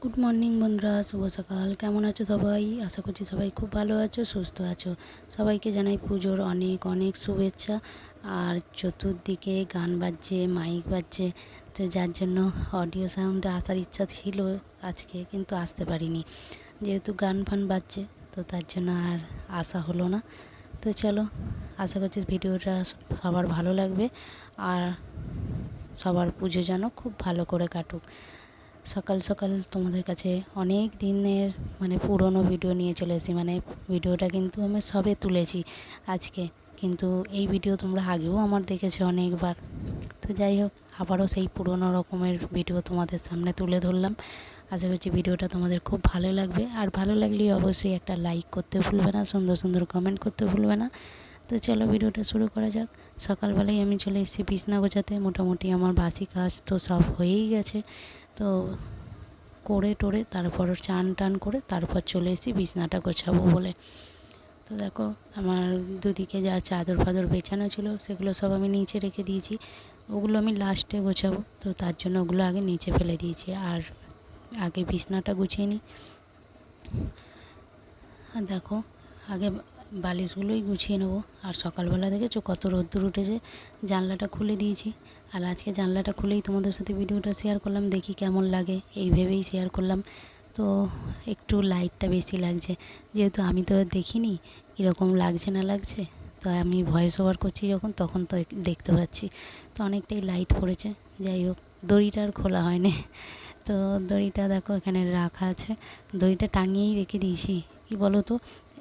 Good morning বন্ধুরা, শুভ সকাল। কেমন আছো সবাই? আশা করছি সবাই খুব ভালো আছো, সুস্থ আছো। সবাইকে জানাই পুজোর অনেক অনেক শুভেচ্ছা। আর চতুর্দিকে গান বাজছে, মাইক বাজছে, তো যার জন্য অডিও সাউন্ডে আসার ইচ্ছা ছিল আজকে, কিন্তু আসতে পারিনি যেহেতু গান ফান বাজছে, তো তার জন্য আর আসা হলো না। তো চলো, আশা করছি ভিডিওটা সবার ভালো লাগবে আর সবার পুজো যেন খুব ভালো করে কাটুক। সকাল সকাল তোমাদের কাছে অনেক দিনের পুরনো ভিডিও নিয়ে চলে এসেছি। ভিডিওটা কিন্তু আমি সবে তুলেছি আজকে, কিন্তু এই ভিডিও তোমরা আগেও আমার দেখেছো অনেকবার। তো যাই হোক, আবারও সেই পুরনো রকমের ভিডিও তোমাদের সামনে তুলে ধরলাম। আশা করছি ভিডিওটা তোমাদের খুব ভালো লাগবে, আর ভালো লাগলে অবশ্যই একটা লাইক করতে ভুলবে না, সুন্দর সুন্দর কমেন্ট করতে ভুলবে না। তো চলো ভিডিওটা শুরু করা যাক। সকালবেলায় আমি চলে এসেছি বিছনা গোছাতে। মোটামুটি আমার বাসি কাজ তো সব হয়েই গেছে, তো করে টোরে তারপর চান টান করে তারপর চলে এসেছি বিছনাটা গোছাবো বলে। তো দেখো, আমার দুদিকে যা চাদর ফাদর বেছানো ছিল সেগুলো সব আমি নিচে রেখে দিয়েছি। ওগুলো আমি লাস্টে গোছাবো, তো তার জন্য ওগুলো আগে নিচে ফেলে দিয়েছি, আর আগে বিছনাটা গুছিয়ে নিই। আর দেখো, আগে বালিশগুলোই গুছিয়ে নেবো। আর সকালবেলা দেখেছো কত রোদ্দুর উঠেছে, জানলাটা খুলে দিয়েছি। আর আজকে জানলাটা খুলেই তোমাদের সাথে ভিডিওটা শেয়ার করলাম, দেখি কেমন লাগে এই ভেবেই শেয়ার করলাম। তো একটু লাইটটা বেশি লাগছে, যেহেতু আমি তো দেখিনি কীরকম লাগছে না লাগছে, তো আমি ভয়েস ওভার করছি যখন, তখন তো দেখতে পাচ্ছি। তো অনেকটাই লাইট পড়েছে। যাই হোক, দড়িটা আর খোলা হয়নি। তো দড়িটা দেখো এখানে রাখা আছে, দড়িটা টাঙিয়েই রেখে দিয়েছি। কি বলো তো,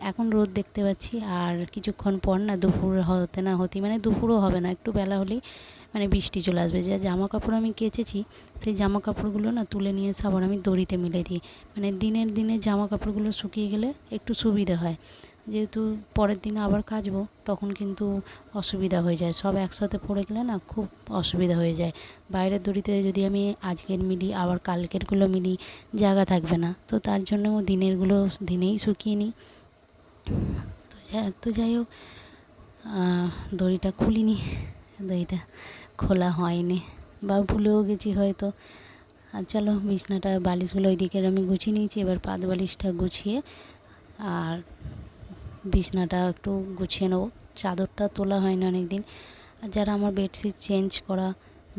এখন রোদ দেখতে পাচ্ছি, আর কিছুক্ষণ পর না দুপুর হতে না হতেই, দুপুরও হবে না, একটু বেলা হলেই বৃষ্টি চলে আসবে। যা জামা কাপড় আমি কেচেছি সেই জামা কাপড়গুলো না তুলে নিয়ে এসে আবার আমি দড়িতে মিলে দিই। দিনের জামা কাপড়গুলো শুকিয়ে গেলে একটু সুবিধে হয়, যেহেতু পরের দিন আবার কাচবো, তখন কিন্তু অসুবিধা হয়ে যায়। সব একসাথে পড়ে গেলে না খুব অসুবিধা হয়ে যায়। বাইরের দড়িতে যদি আমি আজকের মিলি আবার কালকেরগুলো মিলি, জায়গা থাকবে না, তো তার জন্য দিনেরগুলো দিনেই শুকিয়ে নিই। তো যাই হোক, দড়িটা খুলিনি, দড়িটা খোলা হয়নি, বা ভুলেও গেছি হয়তো। আর চলো, বিছনাটা বালিশগুলো ওই দিকের আমি গুছিয়ে নিয়েছি। এবার পাত বালিশটা গুছিয়ে আর বিছনাটা একটু গুছিয়ে নেবো। চাদরটা তোলা হয়নি অনেক দিন। আর যারা আমার বেডশিট চেঞ্জ করা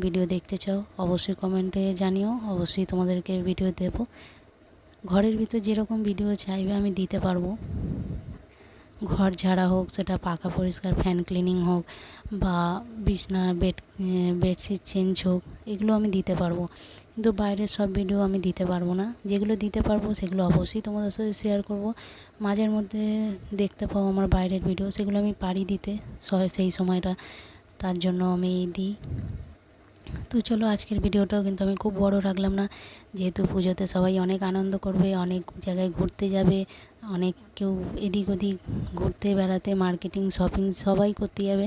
ভিডিও দেখতে চাও অবশ্যই কমেন্টে জানিও, অবশ্যই তোমাদেরকে ভিডিও দেব। ঘরের ভিতর যেরকম ভিডিও চাইবে আমি দিতে পারবো। ঘর ঝাড়া হোক, সেটা পাকা পরিষ্কার, ফ্যান ক্লিনিং হোক, বা বিছনা বেডশিট চেঞ্জ হোক, এগুলো আমি দিতে পারবো। কিন্তু বাইরের সব ভিডিও আমি দিতে পারবো না। যেগুলো দিতে পারবো সেগুলো অবশ্যই তোমাদের সাথে শেয়ার করব। মাঝের মধ্যে দেখতে পাও আমার বাইরের ভিডিও, সেগুলো আমি পারি দিতে সেই সময়টা, তার জন্য আমি দিই। তো চলো, আজকের ভিডিওটাও কিন্তু আমি খুব বড় রাখলাম না, যেহেতু পুজোতে সবাই অনেক আনন্দ করবে, অনেক জায়গায় ঘুরতে যাবে, অনেক কেউ এদিক ওদিক ঘুরতে বেড়াতে, মার্কেটিং শপিং সবাই করতে যাবে,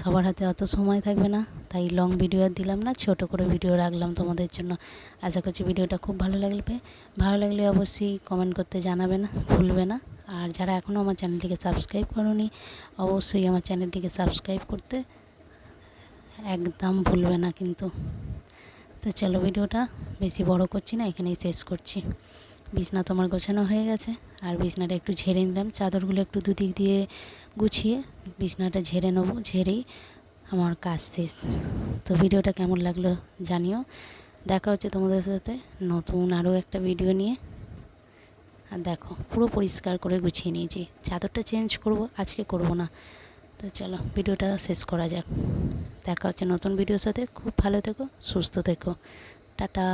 সবার হাতে অত সময় থাকবে না। তাই লং ভিডিও আর দিলাম না, ছোট করে ভিডিও রাখলাম তোমাদের জন্য। আশা করছি ভিডিওটা খুব ভালো লাগলে অবশ্যই কমেন্ট করতে জানাবে না, ভুলবে না। আর যারা এখনও আমার চ্যানেলটিকে সাবস্ক্রাইব করোনি, অবশ্যই আমার চ্যানেলটিকে সাবস্ক্রাইব করতে একদম ভুলবে না কিন্তু। তো চলো, ভিডিওটা বেশি বড় করছি না, এখানেই শেষ করছি। বিছনা তোমার গোছানো হয়ে গেছে, আর বিছনাটা একটু ঝেড়ে নিলাম, চাদরগুলো একটু দুদিক দিয়ে গুছিয়ে বিছনাটা ঝেড়ে নেবো, ঝেড়েই আমার কাজ শেষ। তো ভিডিওটা কেমন লাগলো জানিও। দেখা হচ্ছে তোমাদের সাথে নতুন আরও একটা ভিডিও নিয়ে। আর দেখো, পুরো পরিষ্কার করে গুছিয়ে নিয়েছি। চাদরটা চেঞ্জ করব, আজকে করব না। তো চলো ভিডিওটা শেষ করা যাক। দেখা হচ্ছে নতুন ভিডিওর সাথে। খুব ভালো থেকো, সুস্থ থেকো, টাটা।